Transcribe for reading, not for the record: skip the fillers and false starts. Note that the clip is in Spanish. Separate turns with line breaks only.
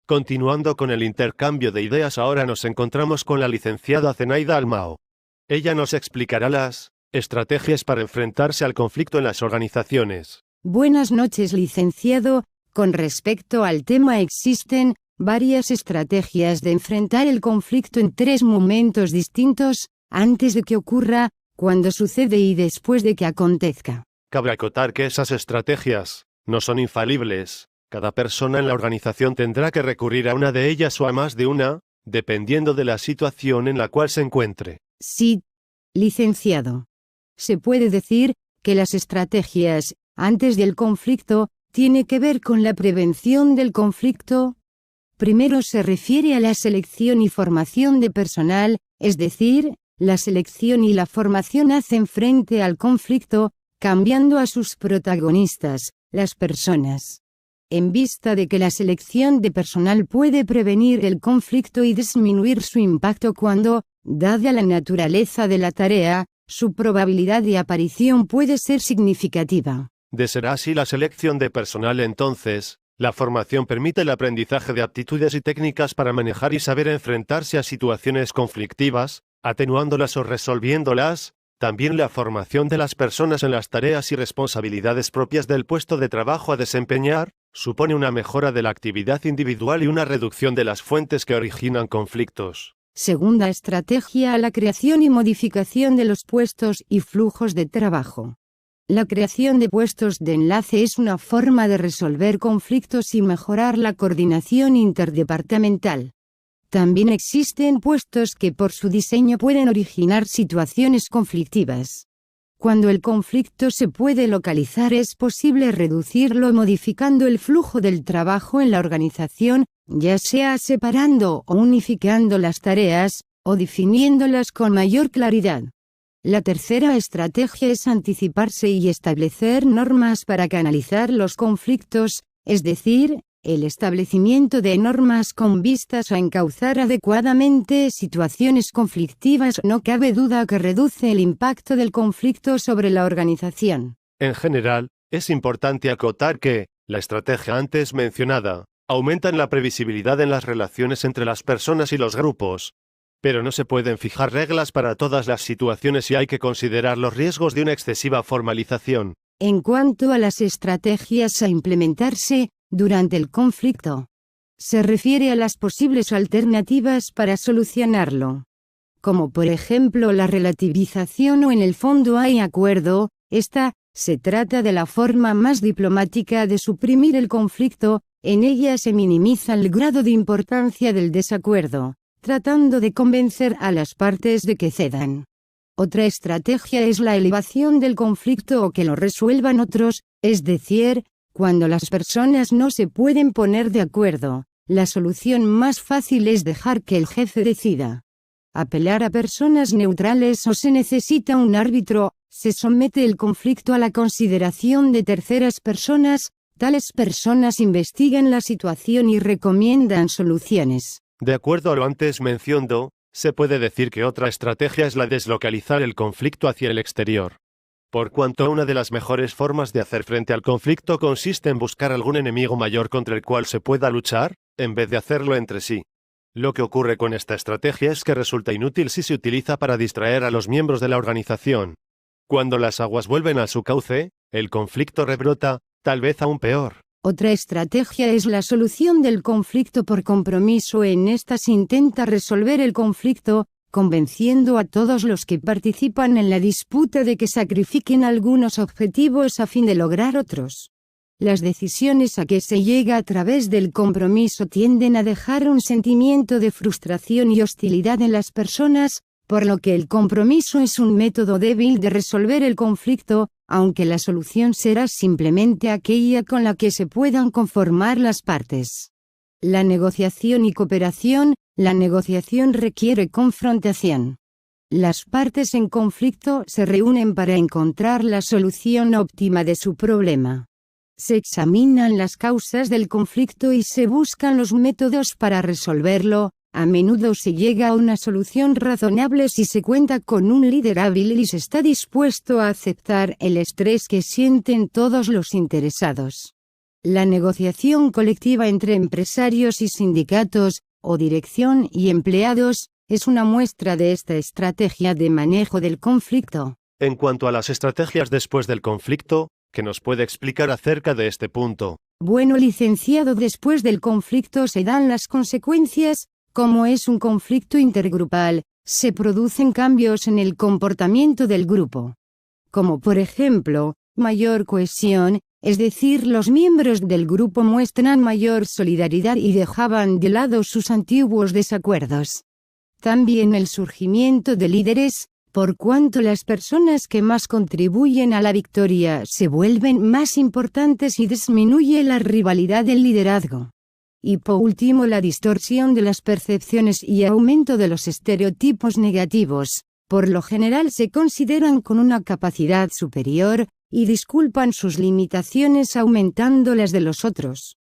Continuando con el intercambio de ideas, ahora nos encontramos con la licenciada Zenaida Almao. Ella nos explicará las estrategias para enfrentarse al conflicto en las organizaciones.
Buenas noches, licenciado. Con respecto al tema, existen varias estrategias de enfrentar el conflicto en 3 momentos distintos: antes de que ocurra, cuando sucede y después de que acontezca.
Cabe acotar que esas estrategias no son infalibles. Cada persona en la organización tendrá que recurrir a una de ellas o a más de una, dependiendo de la situación en la cual se encuentre.
Sí, licenciado. Se puede decir que las estrategias antes del conflicto tiene que ver con la prevención del conflicto. Primero se refiere a la selección y formación de personal, es decir, la selección y la formación hacen frente al conflicto, cambiando a sus protagonistas, las personas. En vista de que la selección de personal puede prevenir el conflicto y disminuir su impacto cuando, dada la naturaleza de la tarea, su probabilidad de aparición puede ser significativa.
De ser así la selección de personal, entonces, la formación permite el aprendizaje de aptitudes y técnicas para manejar y saber enfrentarse a situaciones conflictivas, atenuándolas o resolviéndolas. También la formación de las personas en las tareas y responsabilidades propias del puesto de trabajo a desempeñar supone una mejora de la actividad individual y una reducción de las fuentes que originan conflictos.
Segunda estrategia: la creación y modificación de los puestos y flujos de trabajo. La creación de puestos de enlace es una forma de resolver conflictos y mejorar la coordinación interdepartamental. También existen puestos que por su diseño pueden originar situaciones conflictivas. Cuando el conflicto se puede localizar, es posible reducirlo modificando el flujo del trabajo en la organización, ya sea separando o unificando las tareas, o definiéndolas con mayor claridad. La tercera estrategia es anticiparse y establecer normas para canalizar los conflictos, es decir, el establecimiento de normas con vistas a encauzar adecuadamente situaciones conflictivas no cabe duda que reduce el impacto del conflicto sobre la organización.
En general, es importante acotar que la estrategia antes mencionada aumenta la previsibilidad en las relaciones entre las personas y los grupos, pero no se pueden fijar reglas para todas las situaciones y hay que considerar los riesgos de una excesiva formalización.
En cuanto a las estrategias a implementarse durante el conflicto, se refiere a las posibles alternativas para solucionarlo, como por ejemplo la relativización o en el fondo hay acuerdo. Se trata de la forma más diplomática de suprimir el conflicto. En ella se minimiza el grado de importancia del desacuerdo, tratando de convencer a las partes de que cedan. Otra estrategia es la elevación del conflicto o que lo resuelvan otros, es decir, cuando las personas no se pueden poner de acuerdo, la solución más fácil es dejar que el jefe decida. Apelar a personas neutrales o se necesita un árbitro, se somete el conflicto a la consideración de terceras personas, tales personas investigan la situación y recomiendan soluciones.
De acuerdo a lo antes mencionado, se puede decir que otra estrategia es la de deslocalizar el conflicto hacia el exterior. Por cuanto una de las mejores formas de hacer frente al conflicto consiste en buscar algún enemigo mayor contra el cual se pueda luchar, en vez de hacerlo entre sí. Lo que ocurre con esta estrategia es que resulta inútil si se utiliza para distraer a los miembros de la organización. Cuando las aguas vuelven a su cauce, el conflicto rebrota, tal vez aún peor.
Otra estrategia es la solución del conflicto por compromiso. En esta se intenta resolver el conflicto, convenciendo a todos los que participan en la disputa de que sacrifiquen algunos objetivos a fin de lograr otros. Las decisiones a que se llega a través del compromiso tienden a dejar un sentimiento de frustración y hostilidad en las personas, por lo que el compromiso es un método débil de resolver el conflicto, aunque la solución será simplemente aquella con la que se puedan conformar las partes. La negociación y cooperación. La negociación requiere confrontación. Las partes en conflicto se reúnen para encontrar la solución óptima de su problema. Se examinan las causas del conflicto y se buscan los métodos para resolverlo. A menudo se llega a una solución razonable si se cuenta con un líder hábil y se está dispuesto a aceptar el estrés que sienten todos los interesados. La negociación colectiva entre empresarios y sindicatos, o dirección y empleados, es una muestra de esta estrategia de manejo del conflicto.
En cuanto a las estrategias después del conflicto, ¿qué nos puede explicar acerca de este punto?
Bueno, licenciado, después del conflicto se dan las consecuencias. Como es un conflicto intergrupal, se producen cambios en el comportamiento del grupo. Como por ejemplo, mayor cohesión, es decir, los miembros del grupo muestran mayor solidaridad y dejaban de lado sus antiguos desacuerdos. También el surgimiento de líderes, por cuanto las personas que más contribuyen a la victoria se vuelven más importantes y disminuye la rivalidad del liderazgo. Y por último, la distorsión de las percepciones y aumento de los estereotipos negativos, por lo general se consideran con una capacidad superior, y disculpan sus limitaciones aumentando las de los otros.